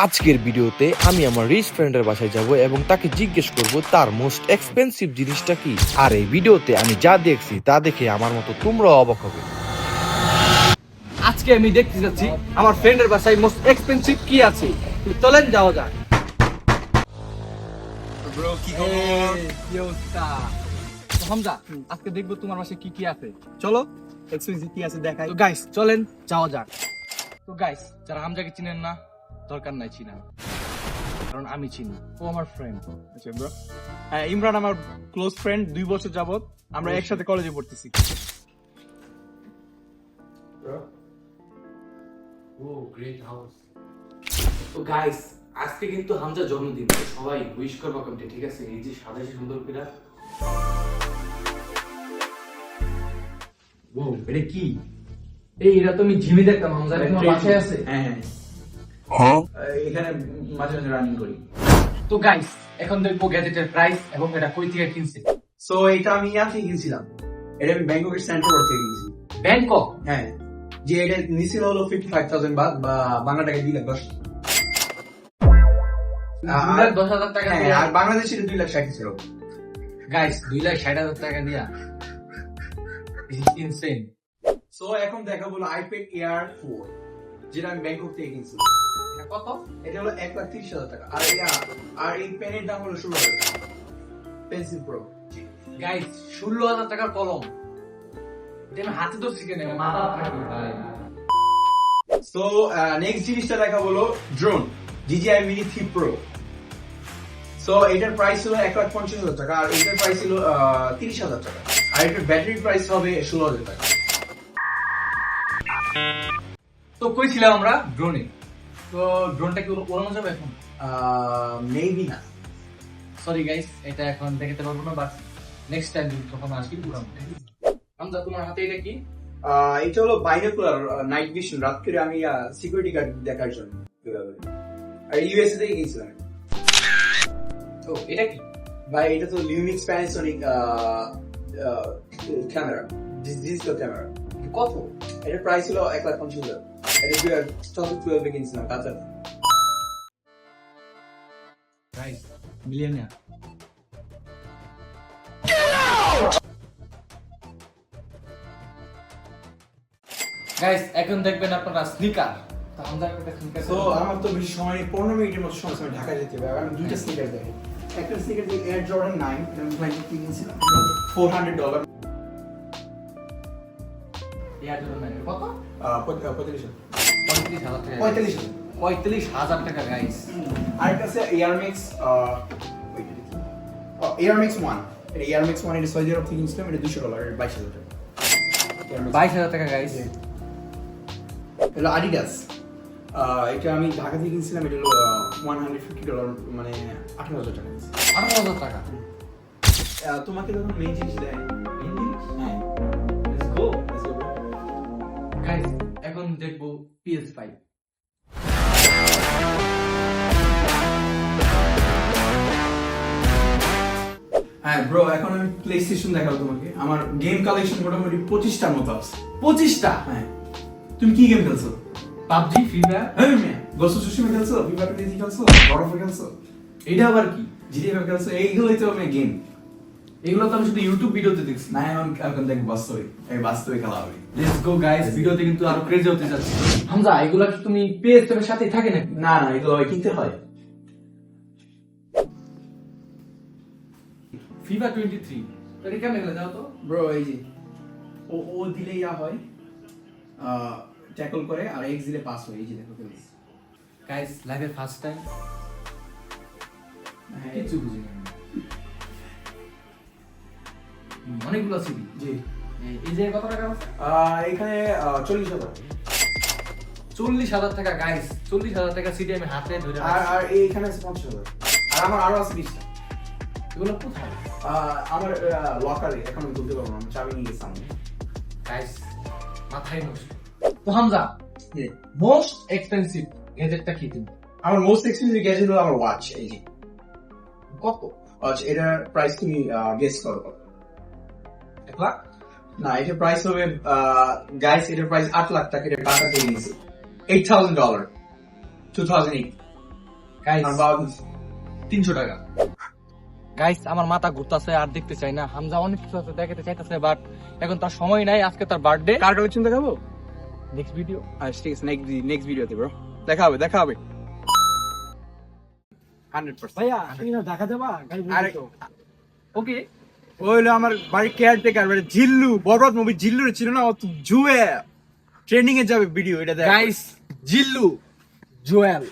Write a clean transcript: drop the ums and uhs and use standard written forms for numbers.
আজকের ভিডিওতে আমি আমার রিচ ফ্রেন্ডের বাসায় যাব এবং তাকে জিজ্ঞেস করব তার মোস্ট এক্সপেন্সিভ জিনিসটা কি। আর এই ভিডিওতে আমি যা দেখছি তা দেখে আমার মতো তোমরাও অবাক হবে। আজকে আমি দেখতে যাচ্ছি আমার ফ্রেন্ডের বাসায় মোস্ট এক্সপেন্সিভ কি আছে। চলেন যাওয়া যাক। ব্রো কি কি অবস্থা? তো হামজা, আজকে দেখবো তোমার বাসায় কি কি আছে। চলো এক্সপেন্সিভ কি আছে দেখাই। তো গাইস চলেন যাওয়া যাক। তো গাইস, যারা হামজাকে চিনেন না, দরকার নাই চিনা, কারণ আমি চিনি, ও আমার ফ্রেন্ড। আচ্ছা ব্রো, ইমরান আমার ক্লোজ ফ্রেন্ড, 2 বছর যাবত আমরা একসাথে কলেজে পড়তেছি। ও গ্রেট হাউস। তো গাইস, আজকে কিন্তু হামজা জন্মদিন, সবাই উইশ করবা কমতে, ঠিক আছে? এই যে সাদা সুন্দর পিরা। ও এটা কি? এই এটা তো আমি জিমে দেখতাম, হামজা এখন বাসায় আছে। হ্যাঁ, এখানে মাঝে মাঝে রানিং করি। তো গাইস, এখন দেখবো গ্যাজেটের প্রাইস এবং এটা কই থেকে কিনছে। সো এটা আমি ইয়াতে কিনছিলাম, এটা আমি ব্যাংককের সেন্ট্রাল ওয়ার্ল্ড থেকে কিনছি। ব্যাংকক? হ্যাঁ, যে এটা নিছিল হলো 55,000 বাদ বা বাংলা টাকায় 2,10,000। 2,10,000 টাকা হ্যাঁ, দিয়ে আর বাংলাদেশে 2,60,000 ছিল। গাইস 2,60,000 টাকা দিয়া ইনসেন। সো এখন দেখা বলো আইপ্যাড এয়ার 4, যেটা আমি ব্যাংকক থেকে কিনছি। কত? এটা হলো 1,30,000 টাকা। আর এই পেনের দাম হলো 16,000 টাকা। Pencil pro. গাইস 16,000 টাকার কলম, এটা আমি হাতে ধরছি কেন? মাথা থাকবে ভাই। সো নেক্সট জিনিসটা দেখা বলো drone, DJI Mini 3 Pro। So এটার প্রাইস হলো 1,50,000 টাকা, আর এটার প্রাইস হলো 30,000 টাকা, আর এটার ব্যাটারি প্রাইস হবে 16,000 টাকা। তো কইছিলাম আমরা ড্রোনে, তো ড্রোনটা কি উড়ানো যাবে এখন? মেবি না। সরি গাইস, এটা এখন দেখাতে পারবো না, বাট নেক্সট টাইম যখন আসি উড়াবো। হামজা, তোমার হাতে এটা কি? এটা হলো বাইনোকুলার নাইট ভিশন, রাত করে আমি সিকিউরিটি গার্ড দেখার জন্য। আর ইউএসএ থেকে গিয়েছিলাম। ও এটা কি ভাই? এটা তো লিউমিক্স প্যানাসোনিক ক্যামেরা, ডিজিটাল ক্যামেরা। কত? এটার প্রাইস হলো 1,50,000। এটা 2012 এ কিনছিলাম কাতার। Guys millionaire. গাইস এখন দেখবেন আপনারা স্নিকার। তো হামজা একটা স্নিকার। সো আমার তো বেশি সময় নেই, 15 মিনিটের মতো সময় আমি ঢাকা যেতে হবে। আমি দুইটা স্নিকার দেখি। একটা স্নিকার যে এয়ার জর্ডান 9, এটা আমি ব্র্যান্ড থেকে কিনছিলাম, $400। এয়ার জর্ডান কত? 45,000। 35,000 টাকা। 45,000। 45,000 টাকা গাইস। আর একটা আছে এয়ারম্যাক্স, এয়ারম্যাক্স 1। এটা এয়ারম্যাক্স 1, এটা সৌদি আরব থেকে কিনছিলাম, এটা $200, এটা 22,000 টাকা। 22,000 টাকা গাইস। হলো অ্যাডিডাস, এটা আমি ঢাকা থেকে কিনছিলাম, এটা হলো $150, মানে 18,000 টাকা। 18,000 টাকা। তোমাকে যখন মেইন জিনিস দেয়, হ্যাঁ, let's go. let's go, bro. Guys এখন দেখবো PS5। হ্যাঁ ব্রো, এখন আমি প্লে স্টেশন দেখাবো তোমাকে। আমার গেম কালেকশন মোটামুটি 25টার মতো আছে। 25টা? হ্যাঁ। তুমি কি গেম খেলছো? PUBG, free fire. হ্যাঁ মিয়া, গোসু সুশিমা খেলছো, ফিফা 23 খেলছো, গড অফ ওয়ার খেলছো, এটা আবার কি? জিটিএ খেলছো, এইগুলোই তো আমি গেম। এগুলো তো আমি শুধু ইউটিউব ভিডিওতে দেখছি। না, এখন দেখ বাস্তবে, এই বাস্তবে খেলা হবে। লেটস গো গাইস, ভিডিওতে কিন্তু আরো ক্রেজি হতে যাচ্ছে। হামজা, এগুলা কি তুমি PS5 এর সাথেই থাকে নাকি? না না, এগুলো কিনতে হয়। FIFA 23 এটা কেমন খেলে দাও তো? ব্রো এই যে ও দিলে ইয়া হয়, ট্যাকল করে, আর এক্স দিলে পাস হয়। এই যে দেখো খেলছি। গাইস লাইভে ফার্স্ট টাইম, কিছু বুঝি না। অনেকগুলো সিডি। জি। এই যে কত টাকা আছে? এখানে 40,000। 40,000 টাকা গাইস। 40,000 টাকা সিডি আমি হাতে ধরে আর এইখানে আছে 50,000। আর আমার আরো আছে 20টা। এগুলো কোথায়? আমার লকারে, এখন আমি বলতে পারবো না, আমি চাবি নিয়ে গেছিলাম। গাইস মাথায় নষ্ট। তো হামজা, মোস্ট এক্সপেন্সিভ গ্যাজেটটা কি তুমি? আমার মোস্ট এক্সপেন্সিভ গ্যাজেট হলো আমার ওয়াচ। এই যে কত? ওয়াচ, এটার প্রাইস তুমি গেস করো কত? 1 লাখ? না, এটার প্রাইস হবে গাইস, এটার প্রাইস 8 লাখ টাকা। এটা টাকা দিয়ে নিয়েছে $8,000, 2008। গাইস আর বাবা 300 টাকা। গাইস আমার মাথা ঘুরতাছে আর দেখতে চাই না। হামজা অনেক কিছু আছে দেখাতে চাইতেছে, বাট এখন তার সময় নাই। আজকে তার বার্থডে। কার কালেকশন দেখাবো? Next video. আচ্ছা ঠিক আছে, নেক্সট ভিডিওতে ব্রো দেখা হবে 100%। ভাইয়া তুমি না দেখা যাবা গাইস? আরে ওকে ওই হলো আমার বাড়ির কেয়ারটেকার, মানে জিল্লু, বরবাদ মুভি জিল্লু ছিল না, ও তো জুয়ে ট্রেন্ডিং এ যাবে ভিডিও, এটা দেখ গাইস জিল্লু জোয়েল